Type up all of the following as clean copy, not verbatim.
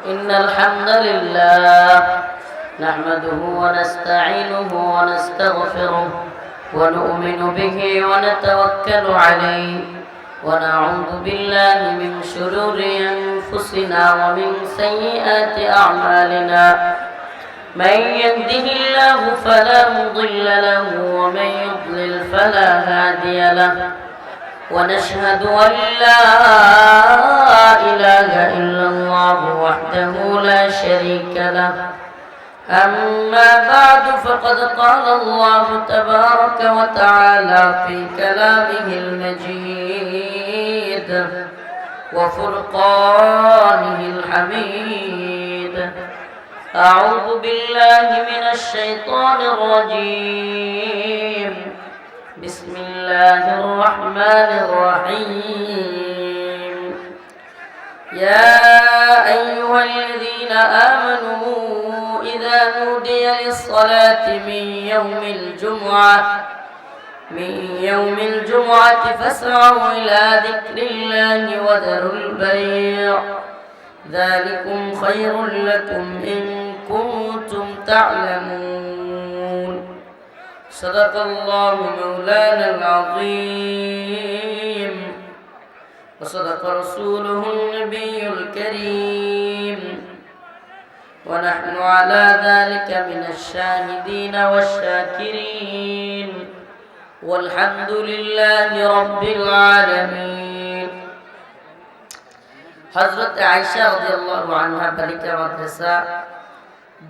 إن الحمد لله نحمده ونستعينه ونستغفره ونؤمن به ونتوكل عليه ونعوذ بالله من شرور أنفسنا ومن سيئات أعمالنا من يهده الله فلا مضل له ومن يضلل فلا هادي له ونشهد أن لا إله إلا الله وحده لا شريك له أما بعد فقد قال الله تبارك وتعالى في كلامه المجيد وفرقانه الحميد أعوذ بالله من الشيطان الرجيم بسم الله الرحمن الرحيم يا أيها الذين آمنوا إذا نودي للصلاة من يوم الجمعة فاسعوا إلى ذكر الله وذروا البيع ذلكم خير لكم إن كنتم تعلمون صدق الله مولانا العظيم وصدق رسوله النبي الكريم ونحن على ذلك من الشاهدين والشاكرين والحمد لله رب العالمين হযরত আয়েশা রাদিয়াল্লাহু আনহা বালিকা মাদ্রাসা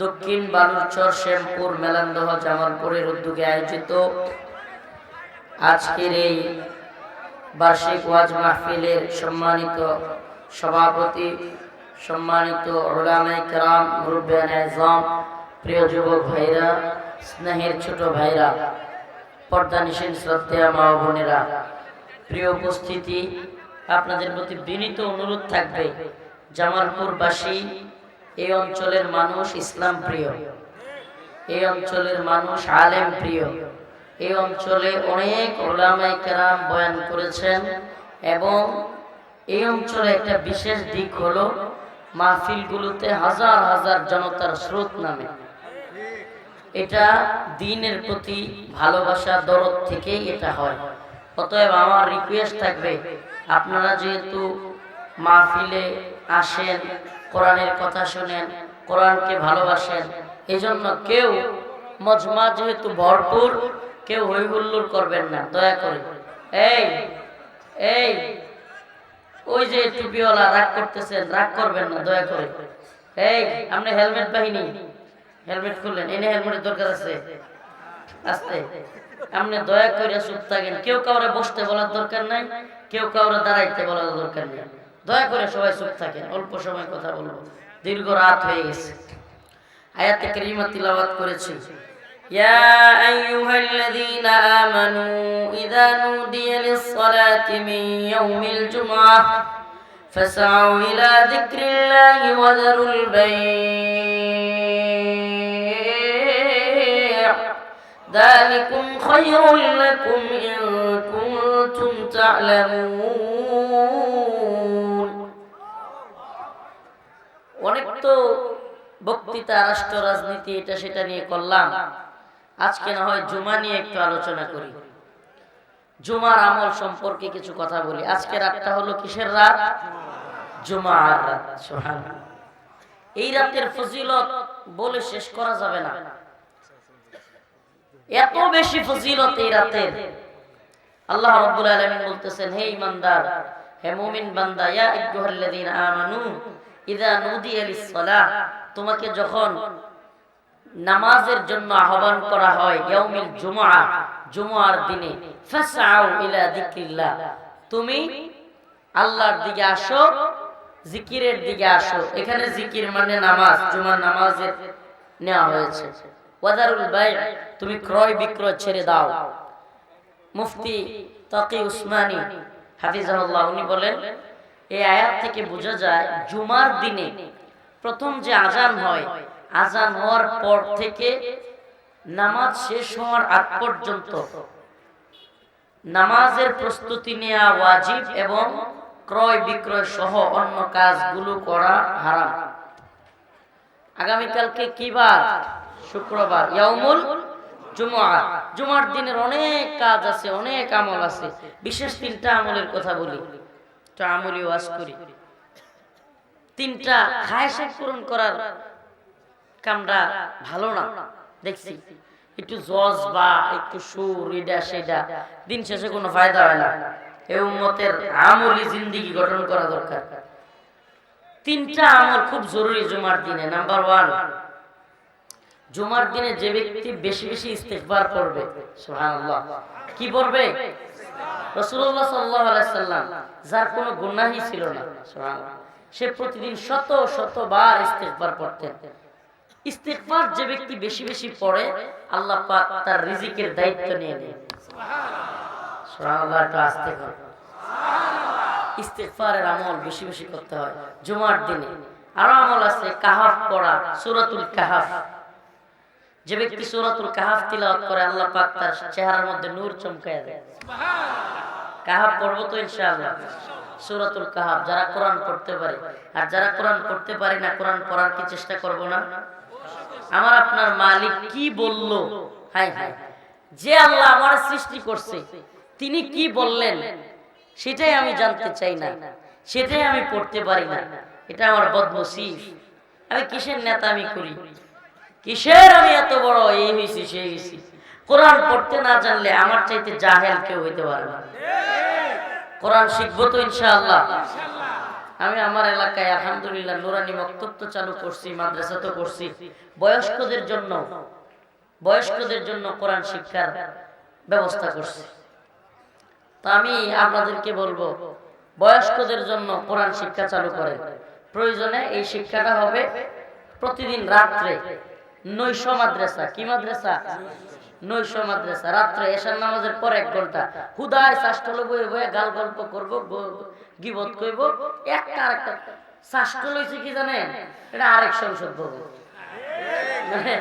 দক্ষিণ বালুরচর শ্যামপুর মেলান্দহ জামালপুরের উদ্যোগে আয়োজিত আজকের এই বার্ষিক ওয়াজ মাহফিলের সম্মানিত সভাপতি, সম্মানিত উলামায়ে কেরাম, মুরব্বিয়ানে আযম, প্রিয় যুবক ভাইরা, স্নেহের ছোট ভাইরা, পর্দানিশীন শ্রদ্ধেয় মা ও বোনেরা, প্রিয় উপস্থিতি, আপনাদের প্রতি বিনীত অনুরোধ থাকবে, জামালপুরবাসী, এই অঞ্চলের মানুষ ইসলাম প্রিয়, এই অঞ্চলের মানুষ আলেম প্রিয়, এই অঞ্চলে অনেক উলামায়ে কেরাম বয়ান করেছেন এবং এই অঞ্চলে একটা বিশেষ দিক হলো মাহফিলগুলোতে হাজার হাজার জনতার স্রোত নামে। এটা দ্বীনের প্রতি ভালোবাসা, দরদ থেকেই এটা হয়। অতএব আমার রিকোয়েস্ট থাকবে, আপনারা যেহেতু মাহফিলে আসেন, কোরআনের কথা শোনেন, কোরআনকে ভালোবাসেন, এজন্য কেউ মজমা যেহেতু ভরপুর, কেউ হই হুল্লোড় করবেন না, দয়া করে। এই এই ওই যে টুপিওয়ালা রাগ করতেছেন, রাগ করবেন না, দয়া করে। এই আপনি হেলমেট বাহিনী, হেলমেট খুললেন, এনে হেলমেটের দরকার আছে, আস্তে। আপনি দয়া করে চুপ থাকেন, কেউ কাউরে বসতে বলার দরকার নাই, কেউ কাউরে দাঁড়াইতে বলার দরকার নেই, দয়া করে সবাই চুপ থাকেন। অল্প সময় কথা বলবো, দীর্ঘ রাত হয়ে গেছে। আয়াতে কারিমা তিলাওয়াত করেছি, ইয়া আইয়ুহাল্লাযীনা আমানু ইযা নুদিয়া লিস-সালাতি মিন ইয়াউমিল জুমআহ ফাসআউ ইলা যিকরিল্লাহি ওয়া যারুল বাই' যালিকুম খায়রুল লাকুম ইন কুনতুম তা'লামুন। অনেক তো বক্তৃতা, রাষ্ট্র রাজনীতি, এটা সেটা নিয়ে করলাম, আজকে না হয় জুমা নিয়ে একটু আলোচনা করি, জুমার আমল সম্পর্কে কিছু কথা বলি। আজকে রাতটা হলো কিসের রাত? জুমার রাত। সুবহানাল্লাহ। এই রাতের ফজিলত বলে শেষ করা যাবে না, এত বেশি ফজিলত এই রাতের। আল্লাহ রাব্বুল আলামিন বলতেছেন, হে ঈমানদার, হে মুমিন বান্দা, ইয়া আইয়ুহাল্লাযীনা আমানু ইযা নুদিয়া লিস-সালাহ, তোমাকে যখন নামাজের জন্য আহ্বান করা হয় ইয়াউমিল জুমআহ, জুমার দিনে, ফাসআউ ইলা যিকরিল্লাহ, তুমি আল্লাহর দিকে আসো, জিকিরের দিকে আসো। এখানে জিকির মানে নামাজ, জুমার নামাজের নেওয়া হয়েছে। ওয়াদারুল বাই', তুমি ক্রয় বিক্রয় ছেড়ে দাও। মুফতি তাকি উসমানী হাফিজাহুল্লাহ উনি বলেন, এই আয়াত থেকে বোঝা যায় জুমার দিনে প্রথম যে আজান হয়, আজান হওয়ার পর থেকে নামাজ শেষ হওয়ার আগ পর্যন্ত নামাজের প্রস্তুতি নেওয়া ওয়াজিব এবং ক্রয় বিক্রয় সহ অন্য কাজগুলো করা হারাম। আগামীকালকে কি বার? শুক্রবার, ইয়াউমুল জুমআ। জুমার দিনের অনেক কাজ আছে, অনেক আমল আছে। বিশেষ 3টা আমলের কথা বলি, তো আমলি ওয়াজ করি। 3টা খায়েশ পূরণ করার কামটা ভালো না দেখছি। একটু জজ বা একটু সুর এটা সেটা দিন শেষে কোনো ফায়দা হয় না। এই উম্মতের আমলি জিন্দেগি গঠন করা দরকার। 3টা আমল খুব জরুরি জুমার দিনে। নাম্বার 1, জুমার দিনে যে ব্যক্তি বেশি বেশি ইস্তিগফার পড়বে, সুবহানাল্লাহ, কি পড়বে? রাসূলুল্লাহ সাল্লাল্লাহু আলাইহি সাল্লাম যার কোনো গুনাহই ছিল না, সুবহানাল্লাহ, সে প্রতিদিন শত শতবার ইস্তিগফার পড়তেন। ইস্তিগফার যে ব্যক্তি বেশি বেশি পড়ে, আল্লাহ পাক তার রিজিকের দায়িত্ব নিয়ে নেয়। সুবহানাল্লাহ, এটা আস্তে করে ইস্তিগফারের আমল বেশি বেশি করতে হয় জুমার দিনে। আরো আমল আছে, কাহাফ পড়া, সূরাতুল কাহাফ। যে ব্যক্তি সূরাতুল কাহাফ তিলাওয়াত করে, আল্লাহ পাক তার চেহারার মধ্যে নূর চমকায় দেয়। কাহাফ পড়বো তো ইনশাআল্লাহ। সূরাতুল কাহাফ যারা কোরআন পড়তে পারে, আর যারা কোরআন পড়তে পারে না, কোরআন পড়ার কি চেষ্টা করব না? আমার আপনার মালিক কি বলল? হায় হায়, যে আল্লাহ আমার সৃষ্টি করছে তিনি কি বললেন সেটাই আমি জানতে চাই না, সেটাই আমি পড়তে পারি না। এটা আমার বদনসিব। আমি কিসের নেতা আমি করি, কিসের আমি এত বড় এই হইছি সেই হইছি। কোরআন পড়তে না জানলে আমার চাইতে জাহেল কেউ হইতে পারে না। কোরআন শিখবো তো ইনশাআল্লাহ। আমি আমার এলাকায় আলহামদুলিল্লাহ নুরানি মক্তব তো চালু করছি, মাদ্রাসা তো করছি। বয়স্কদের জন্য কোরআন শিক্ষার ব্যবস্থা করছি। তো আমি আপনাদেরকে বলবো, বয়স্কদের জন্য কোরআন শিক্ষা চালু করেন। প্রয়োজনে এই শিক্ষাটা হবে প্রতিদিন রাত্রে। নৈশ মাদ্রাসা, কি মাদ্রাসা? নৈশ মাদ্রাসা। রাত্রে এশার নামাজের পর 1 ঘন্টা হুদায় শাস্ত্র বয়ে বয়ে গাল গল্প করবো, গীবত কইব। একটা আরেকটা শাস্ত্র লইছে কি জানেন? এটা আরেক সংসদ ভবন। মানে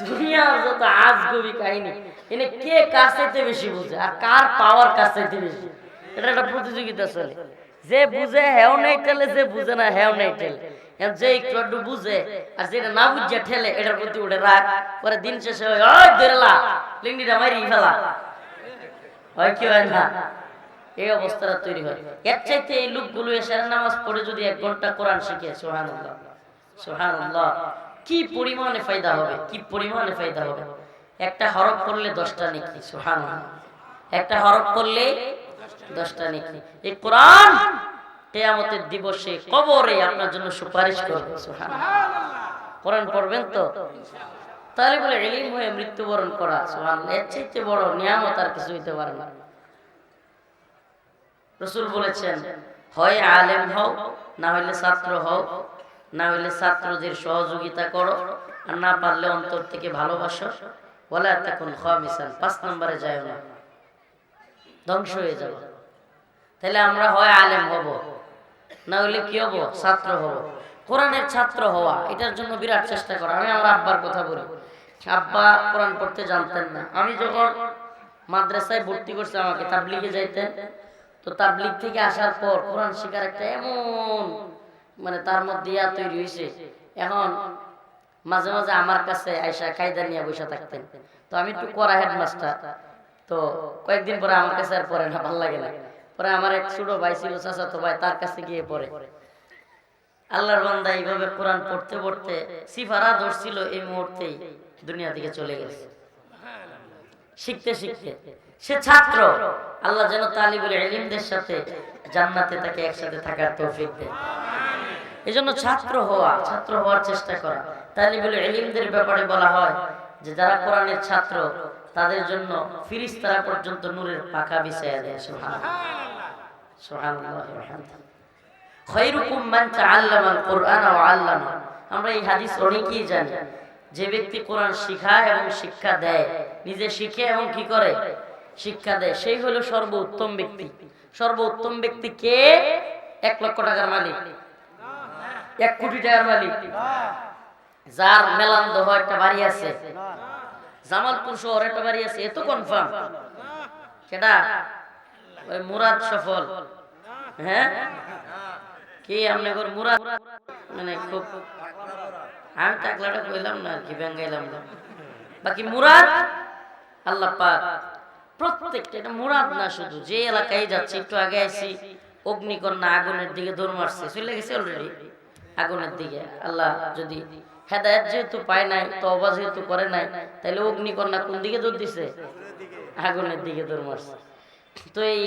দুনিয়ার যত আজগবি কাহিনী, এনে কে কার চাইতে বেশি বুঝে আর কার পাওয়ার কার চাইতে বেশি, এটা একটা প্রতিযোগিতা চলে। যে বুঝে হেও নেই ঠেলে, যে বুঝে না হেও নেই ঠেলে। যে একটু একটু বুঝে আর যেটা না বুঝে ঠেলে, এটার প্রতি উঠে রাখ। পরে দিন শেষে হয় ওই দেরলা লিঙ্গিটা মারি ফেলা হয়, কি হয় না? এই অবস্থাটা তৈরি হয়। এর চাইতে এই লোকগুলো এশার নামাজ পড়ে যদি 1 ঘন্টা কোরআন শিখে, সুবহানাল্লাহ সুবহানাল্লাহ, কি পরিমাণে ফায়দা হবে, কি পরিমাণে ফায়দা হবে। একটা হরফ পড়লে 10টা নেকি, সুবহানাল্লাহ। একটা হরফ পড়লে 10টা নেকি। এই কোরআন কিয়ামতের দিবসে কবরে আপনার জন্য সুপারিশ করবে, সুবহানাল্লাহ। কোরআন পড়বেন তো? তালিবুল ইলম হয়ে মৃত্যুবরণ করা, সুবহানাল্লাহ, এর চাইতে বড় নিয়ামত আর কিছু হইতে পারে না। রাসূল বলেছেন, হয় আলেম হও, না হইলে ছাত্র হও, না হইলে ছাত্রদের সহযোগিতা করো, আর না পারলে অন্তর থেকে ভালোবাসো। ওয়ালা তাকুন খামিসান, 5 নম্বরে যায় না, ধ্বংস হয়ে যাবে। তাহলে আমরা হয় আলেম হব, না হইলে কি হব? ছাত্র হব। কোরআনের ছাত্র হওয়া, এটার জন্য বিরাট চেষ্টা করা। আমি আমার আব্বার কথা বলি। আব্বা কোরআন পড়তে জানতেন না। আমি যখন মাদ্রাসায় ভর্তি করছি, আমাকে তাবলিগে যাইতেন। তো তাবলিগ থেকে আসার পর কোরআন শিখার একটা এমন মানে তার মধ্যে ইয়া তৈরি হয়েছে। এখন মাঝে মাঝে আমার কাছে আয়সা কায়দা নিয়ে বসে থাকতেন। তো আমি একটু করা হেডমাস্টার, তো কয়েকদিন পরে আমার কাছে আর পড়ে না, ভালো লাগে না। পরে আমার এক ছোট ভাই ছিল, চাচাতো ভাই, তার কাছে গিয়ে পড়ে। আল্লাহর বান্দা এইভাবে কোরআন পড়তে পড়তে সিফারা ধরছিল, এই মুহূর্তেই দুনিয়া থেকে চলে গেছে। শিখতে শিখতে সে ছাত্র। আল্লাহ যেন তালিবুল ইলমদের সাথে জান্নাতে তাকে একসাথে থাকার তৌফিক দেয়। এজন্য ছাত্র হওয়ার চেষ্টা করা। তালিবুল ইলমদের ব্যাপারে বলা হয় যে যারা কোরআনের ছাত্র, তাদের জন্য ফেরেশতারা পর্যন্ত নূরের পাখা বিছায়া দেয়। সুবহানাল্লাহ সুবহানাল্লাহ ওয়ালহামদুলিল্লাহ। খায়রুকুম মান তাআল্লামাল কুরআন ওয়া আল্লামা। আমরা এই হাদিস অনেকেই জানি। যে ব্যক্তি কোরআন শিখায় এবং শিক্ষা দেয়, নিজে শিখে এবং কি করে? শিক্ষা দেয়, সেই হলো সর্বোত্তম ব্যক্তি। সর্বোত্তম ব্যক্তি কে? 1 লক্ষ টাকার মালিক, 1 কোটি টাকার মালিক, যার মেলান্দহ একটা বাড়ি আছে, জামালপুর শহরে একটা বাড়ি আছে, এত কনফার্ম। কেডা? ওই মুরাদ সফল। হ্যাঁ, কি আপনাদের মুরাদ? মানে খুব আমি টাকলাটা কইলাম না আর কি, ব্যাঙ্গাইলাম না। বাকি মুরাদ আল্লাহ পাক প্রত্যেকটা, এটা মুরাদ না শুধু যে এলাকায় যাচ্ছে। একটু আগে আইছি, অগ্নিকন্যা আগুনের দিকে দৌড় মারছে, চলে গেছে অলরেডি আগুনের দিকে। আল্লাহ যদি হেদায়েত যেহেতু পায় নাই, তওবা যেহেতু করে নাই, তাহলে অগ্নিকন্যা কোন দিকে দৌড় দিছে? আগুনের দিকে দৌড় মারছে। তো এই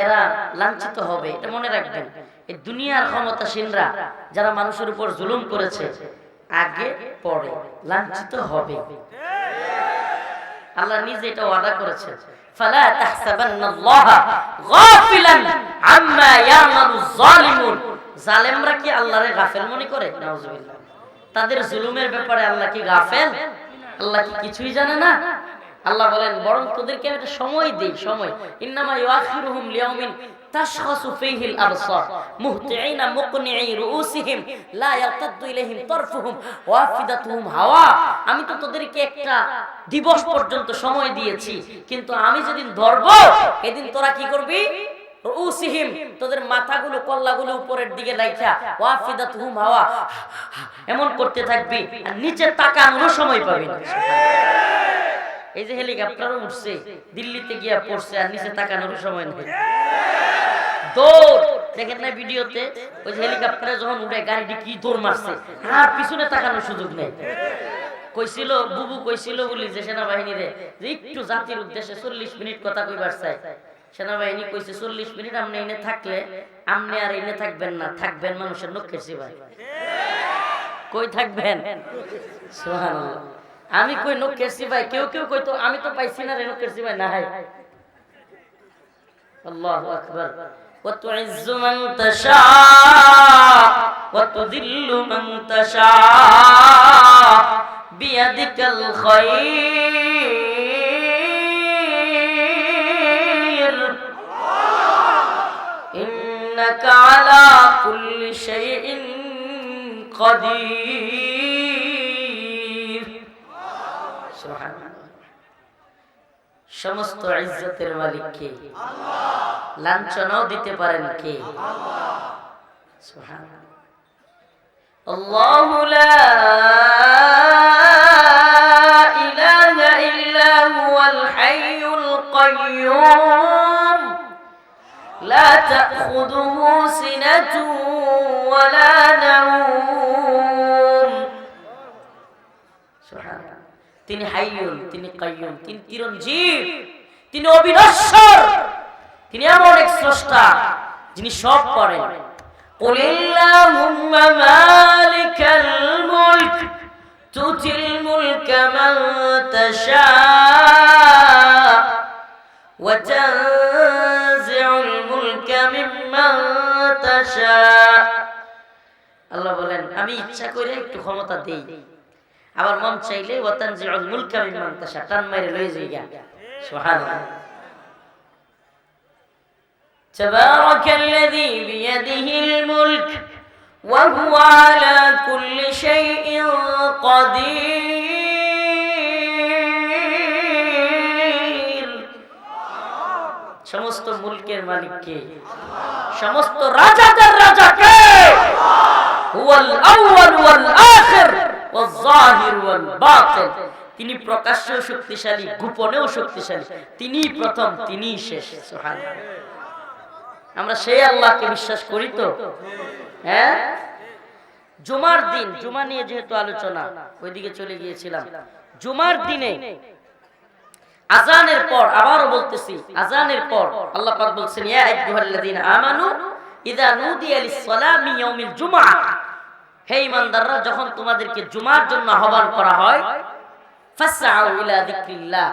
এরা লাঞ্ছিত হবে, এটা মনে রাখবেন। এই দুনিয়ার ক্ষমতাসীনরা যারা মানুষের উপর জুলুম করেছে, আগে পরে লাঞ্ছিত হবে। আল্লাহ নিজে এটা ওয়াদা করেছেন, ফালা তাহসাবান্নাল্লাহা গাফিলান আম্মা ইয়ামালুজ জালিমুন। জালেমরা কি আল্লাহরে গাফেল মনে করে? নাউজুবিল্লাহ। তাদের জুলুমের ব্যাপারে আল্লাহ কি গাফেল? আল্লাহ কি কিছুই জানে না? আল্লাহ বলেন বরং তোদেরকে আমি একটা সময় দেই, সময়। ইন্নামা ইউআখিরুহুম লিয়াউমিন তাশখাসু ফীহিল আবসার মুহতিঈনা মুকনিঈ রুউসিহিম লা ইয়ারতাদ্দু ইলাইহিম তারফুহুম ওয়া আফিদাতুহুম হাওয়া। আমি তো তোদেরকে একটা দিবস পর্যন্ত সময় দিয়েছি, কিন্তু আমি যেদিন ধরব এদিন তোরা কি করবি? রুউসিহিম, তোদের মাথাগুলো কল্লাগুলো উপরের দিকে রাইখা, ওয়া আফিদাতুহুম হাওয়া, এমন করতে থাকবি আর নিচে তাকানোর সময় পাবি না। এই যে হেলিকপ্টারও উঠছে, দিল্লিতে গিয়া পড়ছে, আর নিচে তাকানোর সময় নেই। দৌড় দেখেন না ভিডিওতে, ওই যে হেলিকপ্টারে যখন উঠে গাড়িটি কি দৌড় মারছে, আর পিছনে তাকানোর সুযোগ নেই। কইছিল বুবু, কইছিল বলি যে সেনাবাহিনীরে যে একটু জাতির উদ্দেশ্যে 40 মিনিট কথা কইবার চাই। সেনাবাহিনী কইছে 40 মিনিট আপনি এনে থাকলে আপনি আর এনে থাকবেন না, থাকবেন মানুষের নখের সিবাই। কই থাকবেন? সুবহানাল্লাহ। আমি কই নখের সিবাই, কেউ কেউ কইতো আমি তো পাইছি না রে নখের সিবাই না হয়। আল্লাহু আকবার। ওয়া তুইজ্জু মান তাশা ওয়া তুযিল্লু মান তাশা বিয়াদিকাল খায়র ইন্নাকা আলা কুল্লি শাইইন কাদির। সুবহানাল্লাহ। সমস্ত ইজ্জতের মালিক কে? আল্লাহ। লাঞ্ছনাও দিতে পারেন কে? আল্লাহ। সুবহানাল্লাহ। আল্লাহু লা ইলাহা ইল্লা হুয়াল হাইয়ুল কাইয়্যুম লা তাখুযুহু সিনাতুন ওয়া লা নাওম। সুবহানাল্লাহ। তিনি হাইয়ুন, তিনি কাইয়্যুম, তিনি চিরঞ্জীব, তিনি অবিনশ্বর, তিনি এমন এক স্রষ্টা যিনি সব করেন। কুলিল্লাহুম্মা মালিকাল মুলক তুতিল মুলকা মান তাশা ওয়া তানজিউল মুলকা মিম্মান তাশা। আল্লাহ বলেন আমি ইচ্ছা করে একটু ক্ষমতা দেই, আবার মন চাইলে ওয়া তানজিউল মুলকা মিম্মান তাশা, টান মেরে লয়ে যাইগা। সুবহানাল্লাহ। তাবারাকাল্লাযী বিয়াদিহিল মুলক ওয়া হুয়া আলা কুল্লি শাইইন কাদির। সমস্ত মুলকের মালিক কে? সমস্ত রাজাদের রাজা কে? হুয়াল আউয়াল ওয়াল আখির ওয়াজ যাহির ওয়াল বাতিন। তিনি প্রকাশ্যেও শক্তিশালী, গোপনেও শক্তিশালী, তিনিই প্রথম, তিনিই শেষ। সুবহানাল্লাহ। আমরা সেই আল্লাহকে বিশ্বাস করি তো? হ্যাঁ। জুমার দিন, জুমা নিয়ে যেহেতু আলোচনা, ওইদিকে চলে গিয়েছিলাম। জুমার দিনে আযানের পর, আবারও বলতেছি, আযানের পর আল্লাহ পাক বলছেন ইয়া আইয়ুহাল্লাযীনা আমানু ইযা নুদিয়া লিস-সালাতি মিন ইয়াউমিল জুমআহ, হে ঈমানদাররা যখন তোমাদেরকে জুমার জন্য আহ্বান করা হয়, ফাসআউ ইলা যিকরিল্লাহ,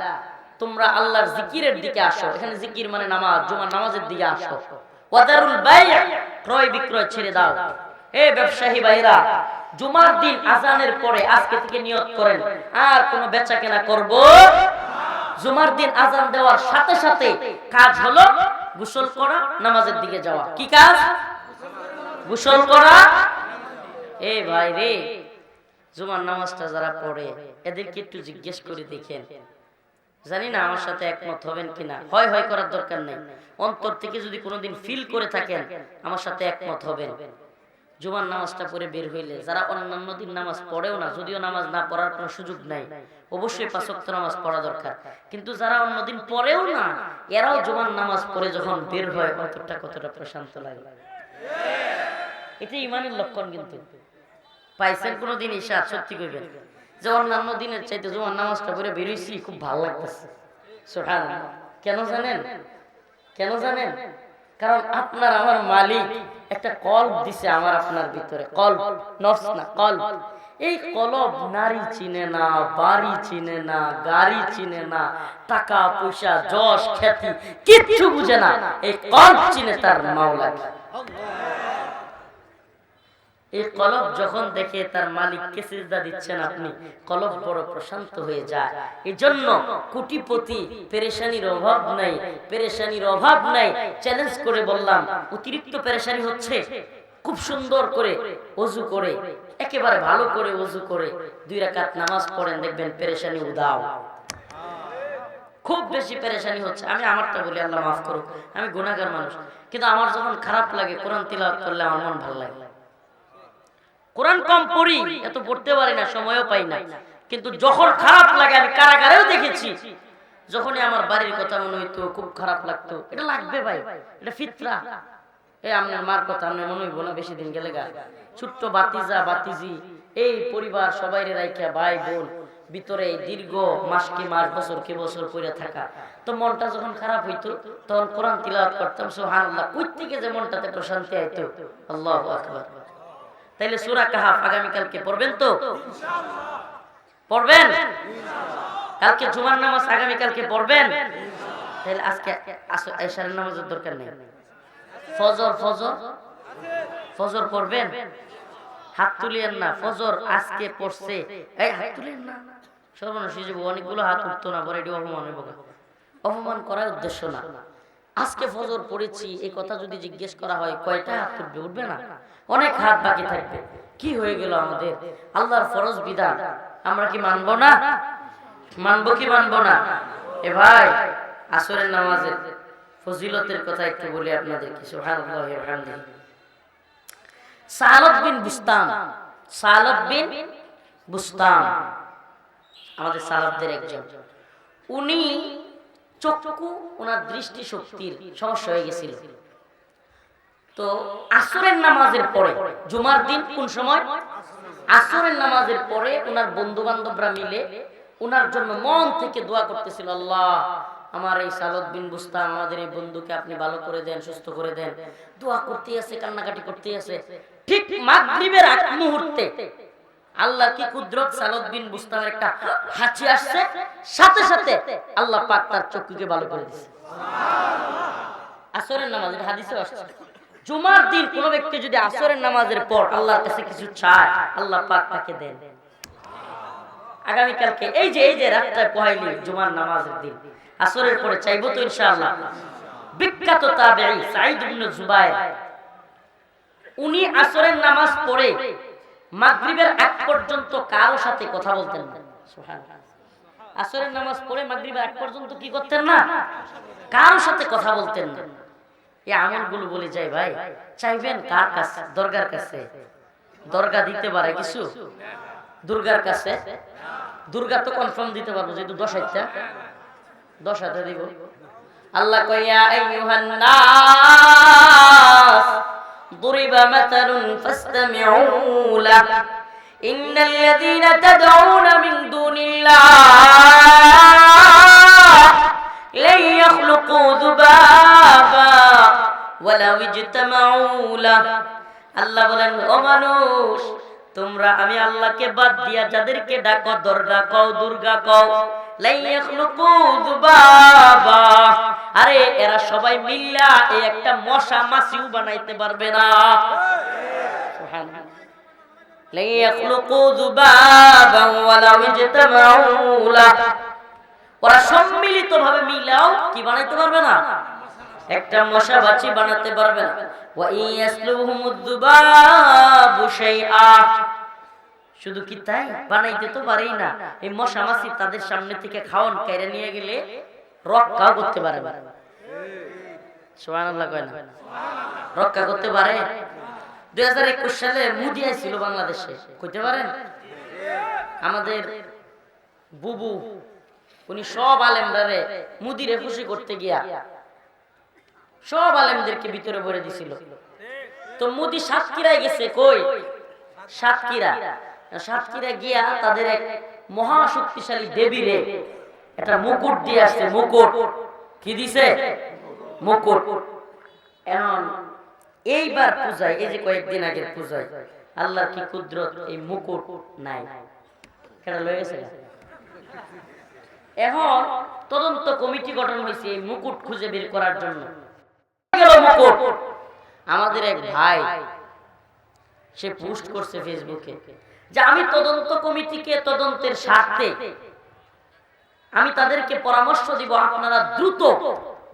তোমরা আল্লাহর জিকিরের দিকে আসো। এখানে জিকির মানে নামাজ, জুমার নামাজের দিকে আসো। ওয়াদারুল বাই', ক্রয় বিক্রয় ছেড়ে দাও। হে ব্যবসায়ী ভাইরা, জুমার দিন আযানের পরে আজকে থেকে নিয়ত করেন আর কোনো বেচাকেনা করব। জুমার দিন আযান দেওয়ার সাথে সাথে কাজ হলো গোসল করা, নামাজের দিকে যাওয়া। কি কাজ? গোসল করা। এ ভাই রে, জুমার নামাজটা যারা পড়ে এদেরকে একটু জিজ্ঞেস করে দেখেন। জানি না আমার সাথে একমত হবেন কিনা, হয় হয় করার দরকার নেই, অন্তর থেকে যদি কোনোদিন ফিল করে থাকেন আমার সাথে একমত হবেন। জুমার নামাজটা পড়ে বের হইলে যারা অন্যান্য দিন নামাজ পড়েও না, যদিও নামাজ না পড়ার কোনো সুযোগ নাই, অবশ্যই 5 ওয়াক্ত নামাজ পড়া দরকার, কিন্তু যারা অন্যদিন পড়েও না এরাও জুমার নামাজ পড়ে যখন বের হয় অন্তরটা কতটা প্রশান্ত লাগে। এটা ইমানের লক্ষণ। কিন্তু পাইছেন কোনোদিন ঈশা সত্যি কইবেন যে অন্যান্য দিনের চাইতে জুমার নামাজটা পড়ে বের হইছি খুব ভালো লাগতেছে। সুবহানাল্লাহ। কেন জানেন? কেন জানেন? কারণ আপনার আমার মালিক একটা কলব দিছে আমার আপনার ভিতরে, কলব, নফস না, কলব। এই কলব নারী চিনে না, বাড়ি চিনে না, গাড়ি চিনে না, টাকা পয়সা যশ খ্যাতি কিচ্ছু বুঝে না, এই কলব চিনে তার মাওলাকে। এই কলব যখন দেখে তার মালিককে সিজদা দিচ্ছেন আপনি, কলব বড় প্রশান্ত হয়ে যায়। এই জন্য কোটিপতি পেরেশানির অভাব নাই, পেরেশানির অভাব নাই। চ্যালেঞ্জ করে বললাম, অতিরিক্ত পেরেশানি হচ্ছে, খুব সুন্দর করে ওযু করে, একেবারে ভালো করে ওযু করে 2 রাকাত নামাজ পড়েন, দেখবেন পেরেশানি উদাও। খুব বেশি পেরেশানি হচ্ছে, আমি আমারটা বলি, আল্লাহ মাফ করুক, আমি গুনাহগার মানুষ, কিন্তু আমার যখন খারাপ লাগে কোরআন তিলাওয়াত করলে আমার মন ভালো লাগে। কোরআন কম পড়ি, এত পড়তে পারি না, সময়ও পাই না, কিন্তু যখন খারাপ লাগে, আমি কারাগারেও দেখেছি, যখনই আমার বাড়ির কথা মনে হইতো খুব খারাপ লাগতো। এটা লাগবে ভাই, এটা ফিতরা। এই আপনার মার কথা আপনার মনে হইব না বেশি দিন গেলে গা, ছোট্ট বাতিজা বাতিজি এই পরিবার সবাই রাইখা ভাই বোন ভিতরে দীর্ঘ মাস কি মাস বছর কি বছর পড়ে থাকা, তো মনটা যখন খারাপ হইতো তখন কোরআন তিলাওয়াত করতাম, সুবহানাল্লাহ, কই থেকে যে মনটাতে প্রশান্তি আইতো, আল্লাহু আকবার। তাইলে সূরা কাহাফ আগামীকালকে পড়বেন তো? ইনশাআল্লাহ পড়বেন। কালকে জুমার নামাজ আগামীকালকে পড়বেন। তাহলে আজকে এশারের নামাজের দরকার নেই। ফজর ফজর ফজর পড়বেন। হাত তুলিয়েন না, ফজর আজকে পড়ছে, এই হাত তুলিয়েন না, সর্বনাশ হয়ে যাবো, অনেকগুলো হাত উঠতো না, পরে এটি অপমান হইব। অপমান করার উদ্দেশ্য না। আজকে ফজর পড়েছি এই কথা যদি জিজ্ঞেস করা হয় কয়টা হাত উঠবে? উঠবে না, অনেক হাত বাকি থাকবে। কি হয়ে গেল আমাদের? আল্লাহর ফরজ বিধান আমরা কি মানবো না? মানবো কি মানবো না? এ ভাই, আসরের নামাজের ফজিলতের কথা একটু বলি আপনাদেরকে। সুবহানাল্লাহি ওয়া বিহামদিহি। সালাত বিন বুস্তান, সালাত বিন বুস্তান আমাদের সালাফদের একজন, উনি চক্ষু, ওনার দৃষ্টি শক্তির সমস্যা হয়ে গেছিল। তো আসরের নামাজের পরে, জুমার দিন কোন সময়? আসরের নামাজের পরে ওনার বন্ধু বান্ধবরা মিলে ওনার জন্য মন থেকে দোয়া করতেছিল, আল্লাহ আমার এই সালাত বিন বুস্তান, আমাদের এই বন্ধুকে আপনি ভালো করে দেন, সুস্থ করে দেন। দোয়া করতেই আছে, কান্নাকাটি করতেই আছে। ঠিক মাগরিবের আগ মুহূর্তে আল্লাহ কি কুদরত, সালাত বিন বুস্তানের একটা হাঁচি আসছে, সাথে সাথে আল্লাহ পাক তার চক্ষুকে ভালো করে দিয়েছে। আসরের নামাজ, এটা হাদিসে আসছে। জুমার দিন কোন ব্যক্তি যদি আসরের নামাজের পর আল্লাহর কাছে কিছু চায়, আল্লাহ পাক তাকে দেন। আগামীকালকে এই যে রাতটা পহেলি জুমার নামাজের দিন, আসরের পরে চাইবো তো ইনশাআল্লাহ। বিখ্যাত তাবেঈ সাঈদ ইবনে জুবায়ের, উনি আসরের নামাজ পড়ে মাগরিবের আগ পর্যন্ত কারো সাথে কথা বলতেন না। সুবহানাল্লাহ। আসরের নামাজ পড়ে মাগরিবের আগ পর্যন্ত কি করতেন না? কারো সাথে কথা বলতেন না। এই আমলগুলো বলে যাই ভাই, চাইবেন কার কাছে? দরগার কাছে। দরগা দিতে পারে কিছু? দুর্গার কাছে? দুর্গা তো কনফার্ম দিতে পারবো, যেহেতু 10 হাতে দিব। আল্লাহ কইয়া আইয়ুহান নাস দুরিবা মাতালুন ফাসতামিউ লাহ ইন্নাল্লাযীনা তাদউনা মিন দুনিল্লাহ লা ইয়াখলুকু যুবাবা ওয়ালাউ ইজতামাউ লাহ। আল্লাহ বলেন, ও মানুষ, তোমরা আমি আল্লাহকে বাদ দিয়া যাদেরকে ডাকো, দরগা কও, দুর্গা কও, লা ইয়াখলুকু যুবাবা, আরে এরা সবাই মিল্লা এই একটা মশা মাছিও বানাইতে পারবে না। সুবহানাল্লাহ। লা ইয়াখলুকু যুবাবা ওয়ালাউ ইজতামাউ লাহ, ওরা সম্মিলিতভাবে মিলাও কি বানাইতে পারবে না? একটা মশা মাছি বানাতে পারবে না। ওয়া ইয়াসলুহুমুদ যুবাবু শাইআ, শুধু কি তাই, বানাইতে তো পারেই না। এই মশা মাছি তাদের সামনে থেকে খাওয়ান কেড়ে নিয়ে গেলে রক্ষা করতে পারে না। সুবহানাল্লাহ কয় না? রক্ষা করতে পারে? 2021 সালে মোদি আইছিল বাংলাদেশে, কইতে পারেন? আমাদের বুবু উনি সব আলেমরারে মুদিরে খুশি করতে গিয়া সব আলেমদেরকে ভিতরে ভরে দিছিল। তো মুদি সাতক্ষীরায় গেছে, কই সাতক্ষীরা গিয়া তাদের এক মহাশক্তিশালী দেবীরে একটা মুকুট দিয়ে আসছে। মুকুট কি দিছে? মুকুট। এখন এইবার পূজায়, এই যে কয়েকদিন আগের পূজায় আল্লাহর কি কুদরত, এই মুকুট নাই, কেন লয়ে গেছে। এখন তদন্ত কমিটি গঠন হয়েছে এই মুকুট খুঁজে বের করার জন্য। মুকুট আমাদের এক ভাই সে পোস্ট করছে ফেসবুকে যে আমি তদন্ত কমিটিকে তদন্তের স্বার্থে আমি তাদেরকে পরামর্শ দিব, আপনারা দ্রুত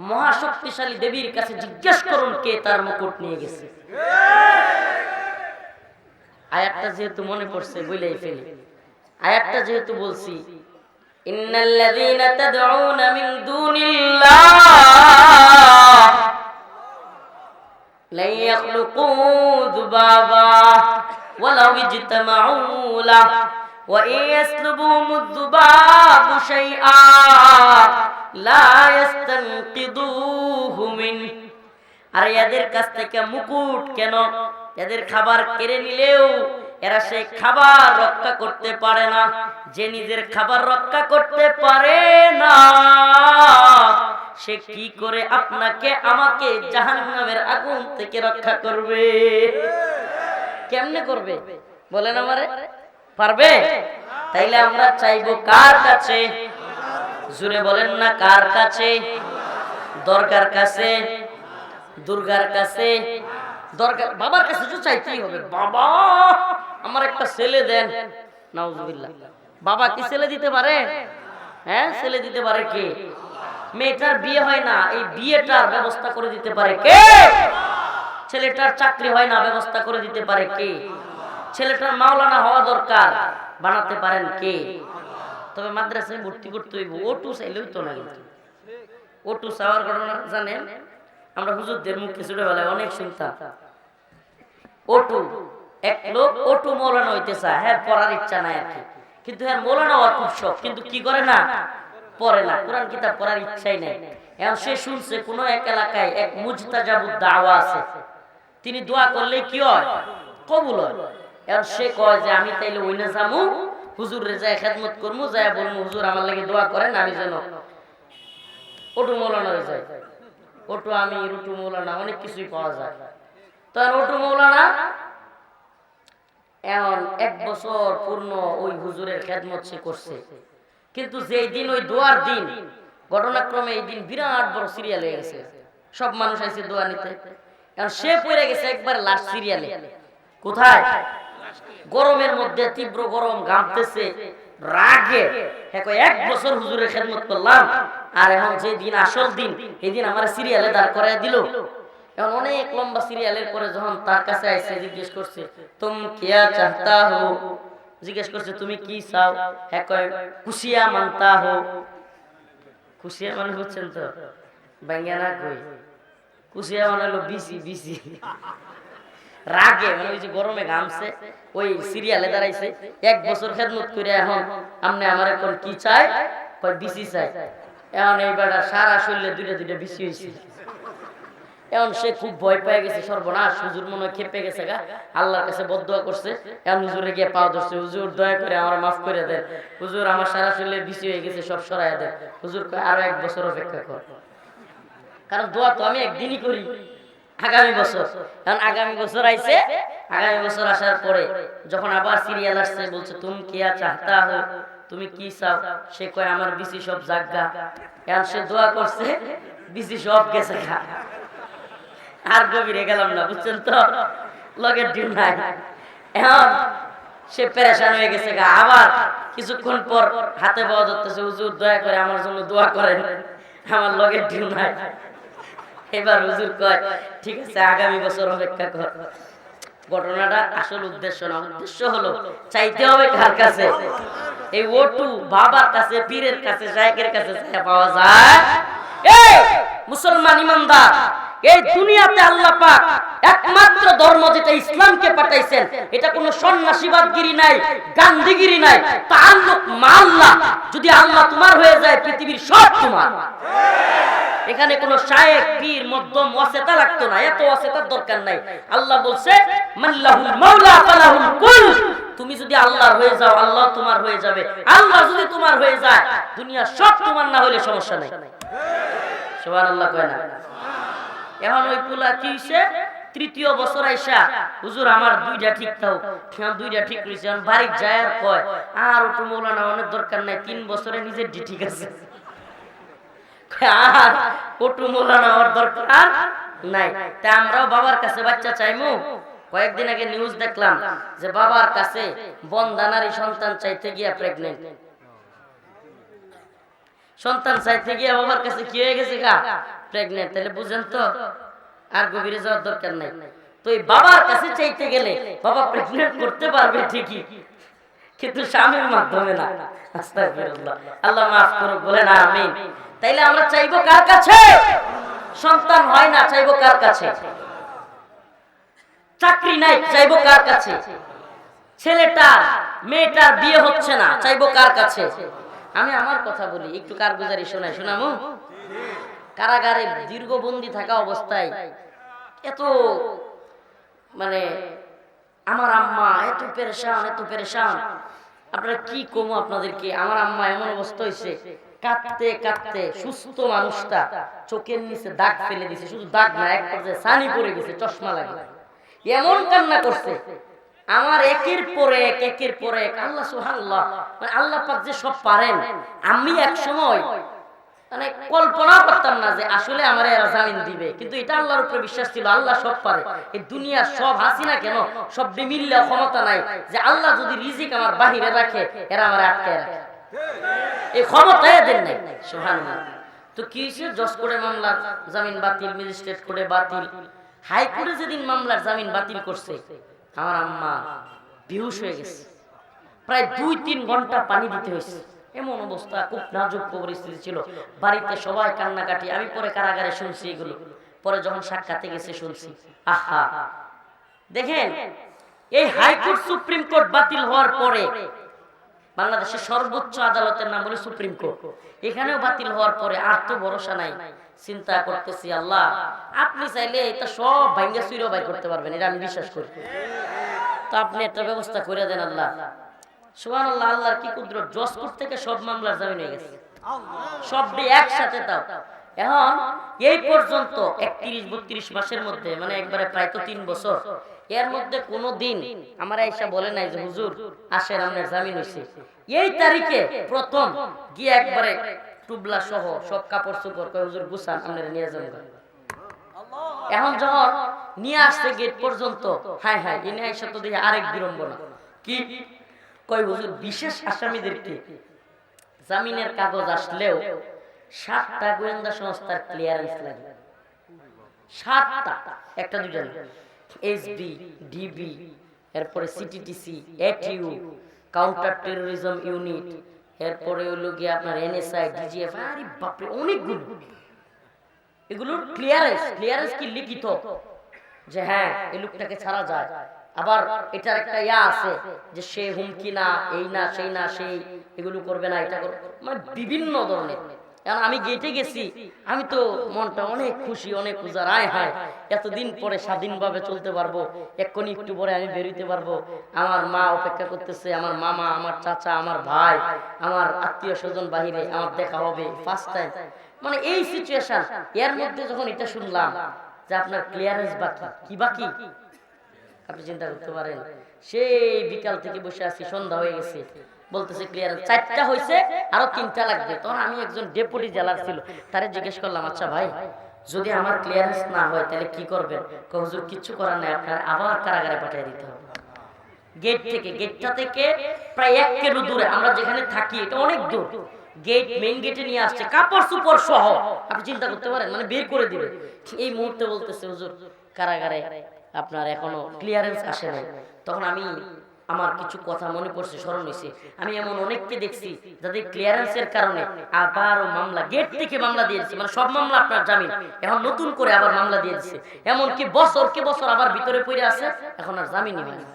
মহাশক্তিশালী দেবীর কাছে জিজ্ঞেস করুন কে তার মুকুট নিয়ে গেছে। আয়াতটা যেহেতু মনে পড়ছে বলেই ফেলি। আয়াতটা যেহেতু বলছি, ইন্নাল্লাযীনা তাদউনা মিন দুনিল্লাহ লা ইয়াখলুকু যুবাবা ওয়ালাউ ইজতামাউ লাহু ওয়া ইয়াসলুবুহুমুদ যুবাবু শাইআ লা ইস্তানকিদুহু মিন। আর এদের কাছ থেকে মুকুট কেন, এদের খাবার কেড়ে নিলেও এরা সেই খাবার রক্ষা করতে পারে না। যে নিজের খাবার রক্ষা করতে পারে না সে কি করে আপনাকে আমাকে জাহান্নামের আগুন থেকে রক্ষা করবে? কেমনে করবে বলেন আমারে? পারবে? তাইলে আমরা চাইবো কার কাছে? জোরে বলেন না, কার কাছে? দরগার কাছে, দুর্গার কাছে, দরকার বাবার কাছে তো চাইতেই হবে। বাবা আমার একটা ছেলে দেন, নাউজুবিল্লাহ। বাবা কি ছেলে দিতে পারে? হ্যাঁ, ছেলে দিতে পারে কে? মেয়েটার বিয়ে হয় না, এই বিয়েটার ব্যবস্থা করে দিতে পারে কে? ছেলেটার চাকরি হয় না, ব্যবস্থা করে দিতে পারে কে? ছেলেটার মাওলানা হওয়া দরকার, বানাতে পারেন কে? তবে মাদ্রাসায় ভর্তি করতে হইব, ওটু চাইলে হইতো না। কিন্তু ওটু চাওয়ার ঘটনা জানেন? আমরা হুজুরদের মুখে ছোটবেলায় অনেক শুনতাম, ওটু এক লোক ওটু মৌলানা হইতে চায়, হ্যাঁ পড়ার ইচ্ছা নাই আর কি, কিন্তু হ্যাঁ মৌলানা হওয়ার খুব শখ, কিন্তু কি করে না, পড়ে না, কোরআন কিতাব পড়ার ইচ্ছাই নাই। এখন সে শুনছে কোন এক এলাকায় এক মুজতাজাবুদ দাওয়া আছে, তিনি দোয়া করলে কি হয়, কবুল হয়। এখন সে কয় যে আমি তাইলে ওই না যামু, হুজুরে যায় খেদমত করবো, যায় বলবো হুজুর আমার লাগে দোয়া করেন, আমি যেন ওটু মৌলানা হয়ে যায়। ওটু আমি রুটু মৌলানা অনেক কিছুই পাওয়া যায়। তখন ওটু মৌলানা এখন 1 বছর পূর্ণ ওই হুজুরের খেদমত সে করছে, কিন্তু যেই দিন ওই দোয়ার দিন, ঘটনাক্রমে এই দিন বিরাট বড় সিরিয়াল হয়ে গেছে, সব মানুষ আইছে দোয়া নিতে। এখন সে পড়ে গেছে একবার লাস্ট সিরিয়ালে। কোথায়? গরমের মধ্যে, তীব্র গরম, ঘামতেছে, রাগে 1 বছর হুজুরের খেদমত করলাম, আর এখন যে দিন আসল দিন, এই দিন আমার সিরিয়ালে দাঁড় করায় দিল। এখন অনেক লম্বা সিরিয়ালের পরে যখন তার কাছে আইসে, জিজ্ঞেস করছে তুম কিয়া চাহতা হো, জিজ্ঞেস করছে তুমি কি চাও, হ্যাঁ কয় খুশিয়া মানতা হো। খুশিয়া মানে বুঝছেন তো, বাঙ্গা না কই, খুশিয়া মানে হলো বিসি বিসি। রাগে মানে ওই যে গরমে ঘামছে, ওই সিরিয়ালে দাঁড়াইছে, 1 বছর খেদমত করে এখন আমনে আমার এখন কি চাই, কয় বিসি চাই। এখন এই বেটা সারা শরীরে দুইটা বিসি হয়েছে। এখন সে খুব ভয় পেয়ে গেছে, সর্বনাশ, হুজুর মনে হয় খেপে গেছে গা, আল্লাহর কাছে বদদোয়া করছে। এখন হুজুরে গিয়ে পাও ধরছে, হুজুর দয়া করে আমার মাফ করে দেন, হুজুর আমার সারা শরীরে বিসি হয়ে গেছে, সব সরাইয়া দেন। হুজুর কয় আরো 1 বছর অপেক্ষা কর, কারণ দোয়া তো আমি একদিনই করি, আগামী বছর। কারণ আগামী বছর আইছে, আগামী বছর আসার পরে যখন আবার সিরিয়াল আসছে, বলছে তুমি কিয়া চাহতা হো, তুমি কি চাও, সে কয় আমার বিসি সব জাগা। এখন সে দোয়া করছে, বিসি সব গেছে খা। আর গভীরে গেলাম না, বুঝছেন তো, লগের ডিম নাই। এখন সে পেরেশান হয়ে গেছে গা। আবার কিছুক্ষণ পর হাতে পাওয়া ধরতেছে, হুজুর দয়া করে আমার জন্য দোয়া করেন, আমার লগের ডিম নাই। এবার হুজুর কয় ঠিক আছে আগামী বছর অপেক্ষা কর। ঘটনাটা আসল উদ্দেশ্য না, উদ্দেশ্য হলো চাইতে হবে কার কাছে? এই ওটু বাবার কাছে, পীরের কাছে, শায়েখের কাছে পাওয়া যায়। এই মুসলমান ইমানদার, এই দুনিয়াতে আল্লাহ পাক একমাত্র ধর্ম যেটা ইসলামকে পাঠাইছেন, এটা কোনো সন্ন্যাসীবাদগিরি নাই, গান্ধীগিরি নাই, তাআল্লুক মা আল্লাহ। যদি আল্লাহ তোমার হয়ে যায়, পৃথিবীর সব তোমার। এখানে কোনো শায়েখ, পীর, মধ্যম, ওয়াসিতা লাগতো না, এত ওয়াসিতার দরকার নাই। আল্লাহ বলছে মাল্লাহুল মাওলা ফালাহুল কুল। তুমি যদি আল্লাহর হয়ে যাও, আল্লাহ তোমার হয়ে যাবে। আল্লাহ যদি তোমার হয়ে যায়, দুনিয়া সব তোমার না হলে সমস্যা নাই। সুবহানাল্লাহ কয় না? এখন ওই পোলা কি হইছে, তৃতীয় বছর আইসা, হুজুর আমার দুইটা ঠিক দাও, দুইটা ঠিক রইছে। এখন বাড়ি যায় আর কয় আর ওটু মৌলানা অনেক দরকার নাই, 3 বছরে নিজের ঠিক আছে, আর ওটু মৌলানা আমার দরকার নাই। তা আমরাও বাবার কাছে বাচ্চা চাইমু। কয়েকদিন আগে নিউজ দেখলাম যে বাবার কাছে বন্ধানারী সন্তান চাইতে গিয়া প্রেগনেন্ট, সন্তান চাইতে গিয়া বাবার কাছে কি হয়ে গেছে গা, প্রেগনেন্ট। তাহলে বুঝেন তো আর গভীরে যাওয়ার দরকার নাই। তো এই বাবার কাছে চাইতে গেলে বাবা প্রেগনেন্ট করতে পারবে ঠিকই, কিন্তু স্বামীর মাধ্যমে না। আস্তাগফিরুল্লাহ, আল্লাহ মাফ করুক, বলেন আমিন। তাইলে আমরা চাইবো কার কাছে? সন্তান হয় না, চাইবো কার কাছে? চাকরি নাই, চাইবো কার কাছে? ছেলেটার মেয়েটার বিয়ে হচ্ছে না, চাইবো কার কাছে? আমি আমার কথা বলি, একটু কারগুজারি শোনাই, শোনামু। কারাগারে দীর্ঘবন্দী থাকা অবস্থায় এত মানে আমার আম্মা এত পেরেশান, এত পেরেশান, আপনারা কি কমু আপনাদেরকে। আমার আম্মা এমন অবস্থা হয়েছে, কাঁদতে কাঁদতে সুস্থ মানুষটা চোখের নিচে দাগ ফেলে দিছে, শুধু দাগ না, এক পর্যায়ে ছানি পড়ে গেছে, চশমা লাগে, এমন কান্না করছে। আমার একের পর এক, একের পর এক, আল্লাহ সুবহানাল্লাহ, মানে আল্লাহ পাক যে সব পারেন। আমি এক সময় মানে কল্পনা করতাম না যে আসলে আমার এরা জামিন দিবে, কিন্তু এটা আল্লাহর উপরে বিশ্বাস ছিল, আল্লাহ সব পারে। এই দুনিয়ার সব হাসিনা কেন, সব মিললেও ক্ষমতা নাই যে আল্লাহ যদি রিজিক আমার বাহিরে রাখে, এরা আমার আটকে রাখে, এই ক্ষমতা এদের নাই। সুবহানাল্লাহ। তো কি হয়েছে, জজ কোর্টে মামলার জামিন বাতিল, ম্যাজিস্ট্রেট কোর্টে বাতিল, হাইকোর্টে যেদিন মামলার জামিন বাতিল করছে, আমার আম্মা বেহুশ হয়ে গেছে, প্রায় 2-3 ঘন্টা পানি দিতে হয়েছে, এমন অবস্থা, খুব নাজুক পরিস্থিতি ছিল। বাড়িতে সবাই কান্নাকাটি। আমি পরে কারাগারে শুনছি এগুলো, পরে যখন সাক্ষাতে গেছে শুনছি। আহা, দেখেন এই হাইকোর্ট সুপ্রিম কোর্ট বাতিল হওয়ার পরে বাংলাদেশের সর্বোচ্চ আদালতের নাম বলে সুপ্রিম কোর্ট, এখানেও বাতিল হওয়ার পরে আর তো ভরসা নাই। চিন্তা করতেছি, আল্লাহ আপনি চাইলে এটা সব ভাঙ্গা চুরিও বাই করতে পারবেন, এটা আমি বিশ্বাস করি। তো আপনি একটা ব্যবস্থা করে দেন আল্লাহ। সুবহানাল্লাহ, আল্লাহর কি কুদরত, জজ কোর্ট থেকে সব মামলার জামিন হয়ে গেছে, সবটি একসাথে দাও। এখন এই পর্যন্ত 31-32 মাসের মধ্যে, মানে একবারে প্রায় তো 3 বছর, এর মধ্যে কোনো দিন আমার আয়েশা বলে নাই যে হুজুর আসেন আপনার জামিন হইছে। এই তারিখে প্রথম গিয়ে একবারে টুবলা সহ সব কাপড় চোপড় কয় হুজুর গুছান, আপনারা নিয়ে যাবেন। এখন যখন নিয়ে আসছে গেট পর্যন্ত, হায় হায়, এনে আয়েশা তো দেখে আরেক বিড়ম্বনা। কি কয় হুজুর বিশেষ আসামিদেরকে জামিনের কাগজ আসলেও 7টা গোয়েন্দা সংস্থার ক্লিয়ারেন্স লাগে, 7টা, একটা দুইটা না, এসবি, ডিবি, এরপরে CTTC, ATU, counter terrorism unit, এরপরে হলো গিয়ে আপনার এনএসআই, ডিজিএফ, আরে বাপ রে অনেকগুলো। এগুলোর ক্লিয়ারেন্স কি লিখিত যে হ্যাঁ এই লোকটাকে ছাড়া যায়, আবার এটার একটা ইয়া আছে যে সে হুমকি না, এই না, সেই না, সেই এগুলো করবে না, এটা করবে, মানে বিভিন্ন ধরনের। কারণ আমি গেটে গেছি, আমি তো মনটা অনেক খুশি, অনেক উজার, আয় হায় এতদিন পরে স্বাধীনভাবে চলতে পারবো, এক্ষুনি একটু পরে আমি বেরোতে পারবো। আমার মা অপেক্ষা করতেছে, আমার মামা, আমার চাচা, আমার ভাই, আমার আত্মীয় স্বজন বাহিরে, আমার দেখা হবে ফার্স্ট টাইম, মানে এই সিচুয়েশন। এর মধ্যে যখন এটা শুনলাম যে আপনার ক্লিয়ারেন্স বাকি, কি বাকি, আপনি চিন্তা করতে পারেন। সেই বিকাল থেকে বসে আছি, সন্ধ্যা হয়ে গেছে, বলতেছে ক্লিয়ারেন্স 4টা হয়েছে, আরো 3টা লাগবে। তখন আমি একজন ডেপুটি জেলার ছিল, তারে জিজ্ঞেস করলাম, আচ্ছা ভাই যদি আমার ক্লিয়ারেন্স না হয় তাহলে কি করবেন? হুজুর কিচ্ছু করার নাই, আপনার আবার কারাগারে পাঠিয়ে দিতে হবে। গেট থেকে, গেটটা থেকে প্রায় 1 কিলো দূরে, আমরা যেখানে থাকি এটা অনেক দূর, গেট মেইন গেটে নিয়ে আসছে কাপড় সুপড় সহ, আপনি চিন্তা করতে পারেন, মানে বের করে দিবে। এই মুহূর্তে বলতেছে হুজুর কারাগারে আপনার এখনো ক্লিয়ারেন্স আসে নাই। তখন আমি আমার কিছু কথা মনে পড়ছে, স্মরণ হয়েছে। আমি এমন অনেককে দেখছি যাদের ক্লিয়ারেন্সের কারণে আবারও মামলা, গেট থেকে মামলা দিয়ে দিচ্ছে, মানে সব মামলা আপনার জামিন, এখন নতুন করে আবার মামলা দিয়ে দিচ্ছে, এমনকি বছরকে বছর আবার ভিতরে পড়ে আছে, এখন আর জামিনই হয় না।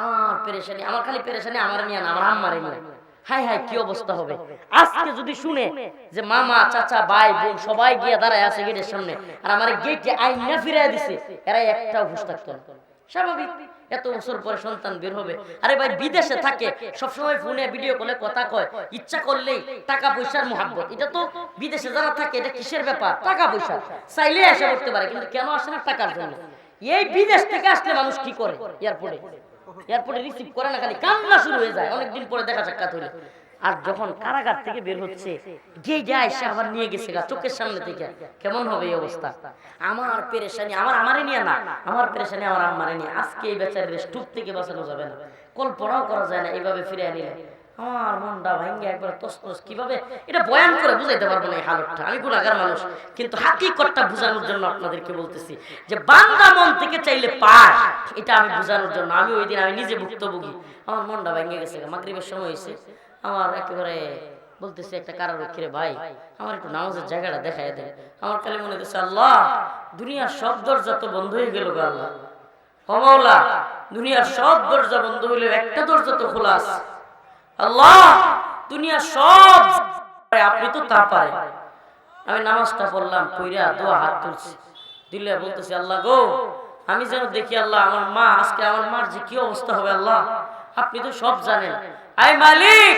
আমার পেরেশানি, আমার খালি পেরেশানি আমার নিয়ে না, আমার আম্মারে নিয়ে। হাই হাই কি অবস্থা হবে আজকে যদি শুনে যে মামা চাচা ভাই বোন সবাই গিয়ে দাঁড়ায় আছে গেটের সামনে, আর আমার গেটে আইনা ফিরাই দিছে, এরা একটাও হুঁশ থাকতো না। স্বাভাবিক, এত বছর পরে সন্তান বের হবে। আরে ভাই বিদেশে থাকে, সবসময় ফোনে ভিডিও কলে কথা কয়, ইচ্ছা করলেই টাকা পয়সার মোহাব্বত, এটা তো বিদেশে যারা থাকে এটা কিসের ব্যাপার, টাকা পয়সা চাইলে এসে করতে পারে, কিন্তু কেন আসে না? টাকার জন্য। এই বিদেশ থেকে আসলে মানুষ কি করে, এয়ারপোর্টে রিসিভ করে না, খালি কান্না শুরু হয়ে যায় অনেকদিন পরে দেখা সাক্ষাৎ হইলে। আর যখন কারাগার থেকে বের হচ্ছে, গিয়ে যায় সে আবার নিয়ে গেছে চোখের সামনে থেকে, কেমন হবে এই অবস্থা? আমার পেরেশানি আমারে নিয়ে না, আমার পেরেশানি আমার আম্মারে নিয়ে। আজকে এই বেচারের স্টুপ থেকে বাঁচানো যাবে না, কল্পনাও করা যায় না এইভাবে ফিরে আনিলে। আমার মনটা ভাঙ্গে একবার তসতস, কিভাবে এটা বয়ান করে বুঝাইতে পারবো না এই হালতটা। আমি গুনাহগার মানুষ, কিন্তু হাকিকতটা বোঝানোর জন্য আপনাদেরকে বলতেছি যে বান্দা মন থেকে চাইলে পায়, এটা আমি বোঝানোর জন্য। আমি ওই দিন আমি নিজে ভুক্তভোগী, আমার মনটা ভেঙে গেছে। মাগরিবের সময় হয়েছে, আমার একেবারে বলতেছে একটা কারারক্ষীরে, ভাই আমার একটু নামাজের জায়গাটা দেখাই দেন। আমার খালি মনে হচ্ছে, আল্লাহ দুনিয়ার সব দরজা তো বন্ধ হয়ে গেল গো আল্লাহ, ও মাওলা দুনিয়ার সব দরজা বন্ধ হইলে একটা দরজা তো খোলা আছে। আল্লাহ দুনিয়া সব আপনি তো তা পারে। আমি নামাজটা পড়লাম, কইরা দোয়া হাত তুলছি, দিলে বলতেছি, আল্লাহ গো আমি যেন দেখি, আল্লাহ আমার মা, আজকে আমার মার যে কি অবস্থা হবে আল্লাহ আপনি তো সব জানেন। আয় মালিক,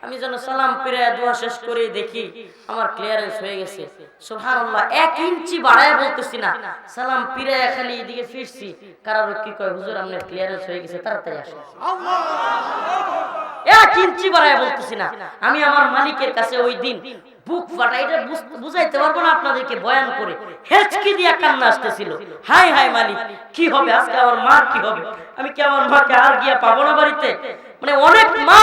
আমি যেন সালাম ফিরায়া দোয়া শেষ করে দেখি আমার ক্লিয়ারেন্স হয়ে গেছে। সুবহানাল্লাহ, 1 ইঞ্চি বাড়ায় বলতেছি না, সালাম ফিরায়া খালি এদিকে ফিরছি, কারারক্ষী কয়, হুজুর আপনার ক্লিয়ারেন্স হয়ে গেছে, তাড়াতাড়ি আসেন। আল্লাহ, 1 ইঞ্চি বাড়ায় বলতেছি না। আমি আমার মালিকের কাছে ওই দিন বুক ফাটা, এটা বুঝাইতে পারবো না আপনাদেরকে বয়ান করে, হেঁচকি দিয়া কান্না আসতেছিল। হাই হাই মালিক, কি হবে আজকে আমার মা, কি হবে? আমি কি আমার মাকে আর গিয়া পাবো না বাড়িতে? মানে অনেক মা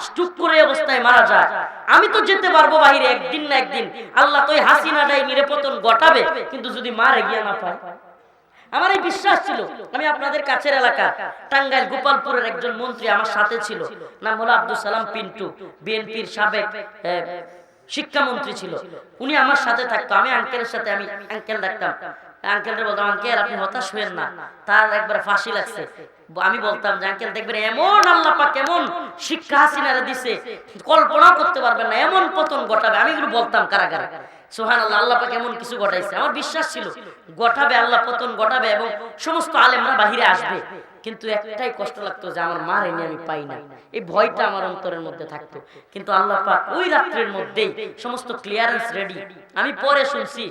স্ট্রোক করে অবস্থায় মারা যায়, আমি তো যেতে পারবো বাহিরে একদিন না একদিন, আল্লাহ তো হাসিনাটাই নিরাপতন ঘটাবে, কিন্তু যদি মারে গিয়া না পায়। আমার এই বিশ্বাস ছিল। আমি আপনাদের কাছের এলাকা টাঙ্গাইল গোপালপুরের একজন মন্ত্রী আমার সাথে ছিল, নাম হলো আব্দুল সালাম পিন্টু, বিএনপির সাবেক শিক্ষামন্ত্রী ছিল। উনি আমার সাথে থাকতো, আমি আঙ্কেলের সাথে, আমি আঙ্কেল ডাকতাম, আঙ্কেলরে বলতাম, আঙ্কেল আপনি হতাশ হবেন না, তার একবার ফাঁসি লাগছে। আমি বলতাম যে আঙ্কেল দেখবেন এমন আল্লাহ পাক কেমন শিক্ষা হাসিনারে দিছে, কল্পনা করতে পারবেন না, এমন পতন ঘটাবে। আমি এগুলো বলতাম কারাগারে, সুবহানাল্লাহ, আল্লাহ পাক এমন কিছু ঘটাইছে। আমার বিশ্বাস ছিল ঘটাবে, আল্লাহ পতন ঘটাবে এবং সমস্ত আলেমরা বাহিরে আসবে। কিন্তু একটাই কষ্ট লাগতো যে আমার মার এনে আমি পাই না, এই ভয়টা আমার অন্তরের মধ্যে থাকতো। কিন্তু আল্লাহ পাক ওই রাত্রের মধ্যেই সমস্ত ক্লিয়ারেন্স রেডি। আমি পরে শুনছি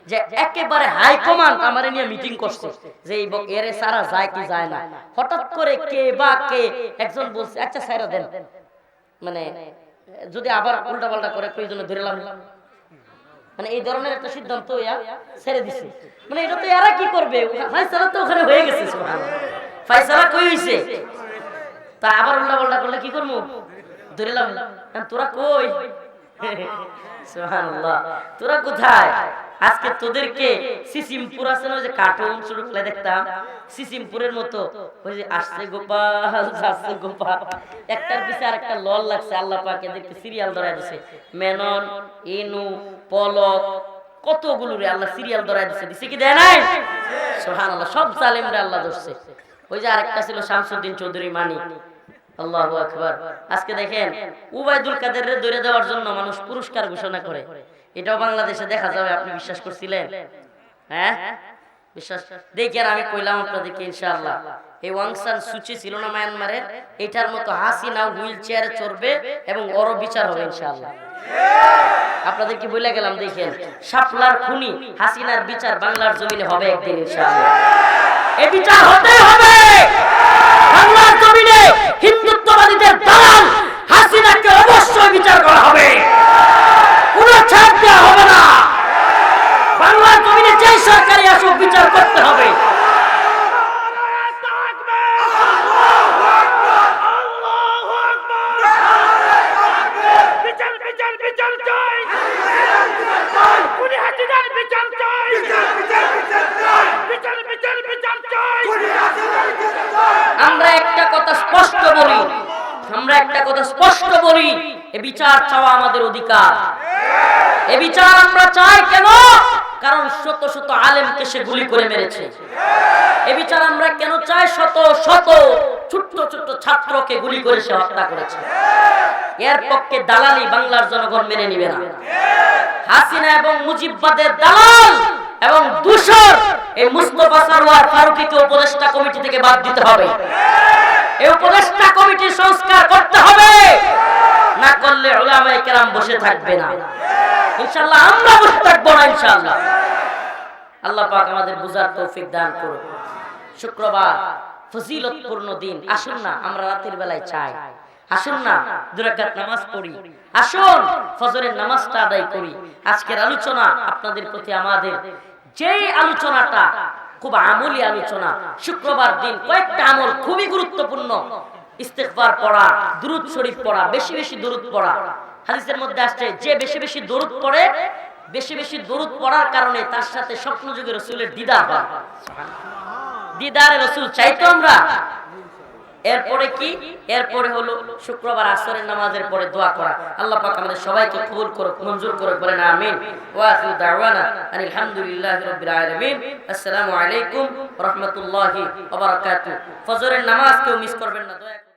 যে একেবারে হাই কমান্ড আমার নিয়ে মিটিং করছে যে এই এরে সারা যায় কি যায় না। হঠাৎ করে কে বা কে একজন বলছে, আচ্ছা সাইরা দেন, মানে যদি আবার উল্টা পাল্টা করে প্রয়োজনে ধরে লাম, মানে এই ধরনের একটা সিদ্ধান্ত ছেড়ে দিছে। মানে এটা তো এরা কি করবে, ফায়সালা তো ওখানে হয়ে গেছে, সুবহানাল্লাহ, ফায়সালা কই হইছে, তা আবার উল্টা পাল্টা করলে কি করবো, ধরে লাম। তোরা কই, সুবহানাল্লাহ, তোরা কোথায়? আজকে তোদেরকে সিসিমপুর আছে না, ওই যে কার্টুন শুরু করে দেখতাম, সিসিমপুরের মতো ওই যে আসছে গোপাল যাচ্ছে গোপাল, একটার পিছে আরেকটা লল লাগছে। আল্লাহ পাক এদেরকে সিরিয়াল ধরায় দিছে, মেনন, ইনু, পলক, কতগুলো রে আল্লাহ সিরিয়াল ধরায় দিছে। দিছে কি দেয় নাই? সুবহানাল্লাহ, সব জালেমরে আল্লাহ ধরছে। ওই যে আরেকটা ছিল শামসুদ্দিন চৌধুরী মানিক, আল্লাহু আকবার। আজকে দেখেন উবাইদুল কাদেররে ধরে দেওয়ার জন্য মানুষ পুরস্কার ঘোষণা করে, এটাও বাংলাদেশে দেখা যাবে। আপনি বিশ্বাস করছিলেন? হ্যাঁ বিশ্বাস দেখেন, আমি কইলাম আপনাদেরকে ইনশাআল্লাহ এই ওয়াং সান সুচি ছিল না মায়ানমারের, এটার মতো হাসিনা হুইল চেয়ারে চড়বে এবং ওর বিচার হবে ইনশাআল্লাহ। আপনাদেরকে বলে গেলাম, দেখেন শাপলার খুনি হাসিনার বিচার বাংলার জমিনে হবে একদিন ইনশাআল্লাহ। এই বিচার হতে হবে বাংলার জমিনে। হিন্দুত্ববাদীদের দালাল হাসিনাকে অবশ্যই বিচার করা হবে, কোনো ছাড় দেওয়া হবে না। বাংলার জমিনে যে সরকারি আসুক বিচার করতে হবে। আমরা একটা কথা স্পষ্ট বলি, এ বিচার চাওয়া আমাদের অধিকার। এ বিচার আমরা চাই কেন? কারণ শত শত আলেমকে সে গুলি করে মেরেছে। এ বিচার আমরা কেন চাই? শত শত ছোট্ট ছোট্ট ছাত্রকে গুলি করে সে হত্যা করেছে। এর পক্ষে দালালি বাংলার জনগণ মেনে নিবে না। হাসিনা এবং মুজিববাদের দালাল এবং দূষর এই মুস্তাফা সরওয়ার ফারুকীকে উপদেষ্টা কমিটি থেকে বাদ দিতে হবে। এই উপদেষ্টা কমিটি সংস্কার করতে হবে, না করলে উলামায়ে কেরাম বসে থাকবে না। ইনশাআল্লাহ আমরা বসে থাকবো না ইনশাআল্লাহ। আল্লাহ পাক আমাদের বুঝার তৌফিক দান করুন। শুক্রবার ফজিলতপূর্ণ দিন, আসুন না আমরা রাতের বেলায় চাই, আসুন না দুই রাকাত নামাজ পড়ি, আসুন ফজরের নামাজটা আদায় করি। আজকের আলোচনা আপনাদের প্রতি আমাদের যেই আলোচনাটা খুব আমলি আলোচনা। শুক্রবার দিন কয়েকটা আমল খুবই গুরুত্বপূর্ণ। ইস্তিগফার পড়া, দুরূদ শরীফ পড়া, বেশি বেশি দুরূদ পড়া। হাদিসের মধ্যে আসছে যে বেশি বেশি দুরূদ পড়ে, বেশি বেশি দুরূদ পড়ার কারণে তার সাথে স্বপ্নযুগে রাসূলের দিদার হয়। দিদারে রাসূল চাইতো আমরা। এরপরে কি? এরপরে হলো শুক্রবার আসরের নামাজের পরে দোয়া করা। আল্লাহ পাক আমাদের সবাইকে কবুল করুক, মঞ্জুর করুক, বলেন আমিন। ওয়া আখিরু দাওয়ানা আনিল হামদুলিল্লাহি রাব্বিল আলামিন। আসসালামু আলাইকুম ওয়া রাহমাতুল্লাহি ওয়া বারাকাতুহু। ফজরের নামাজ কেউ মিস করবেন না, দয়া করে।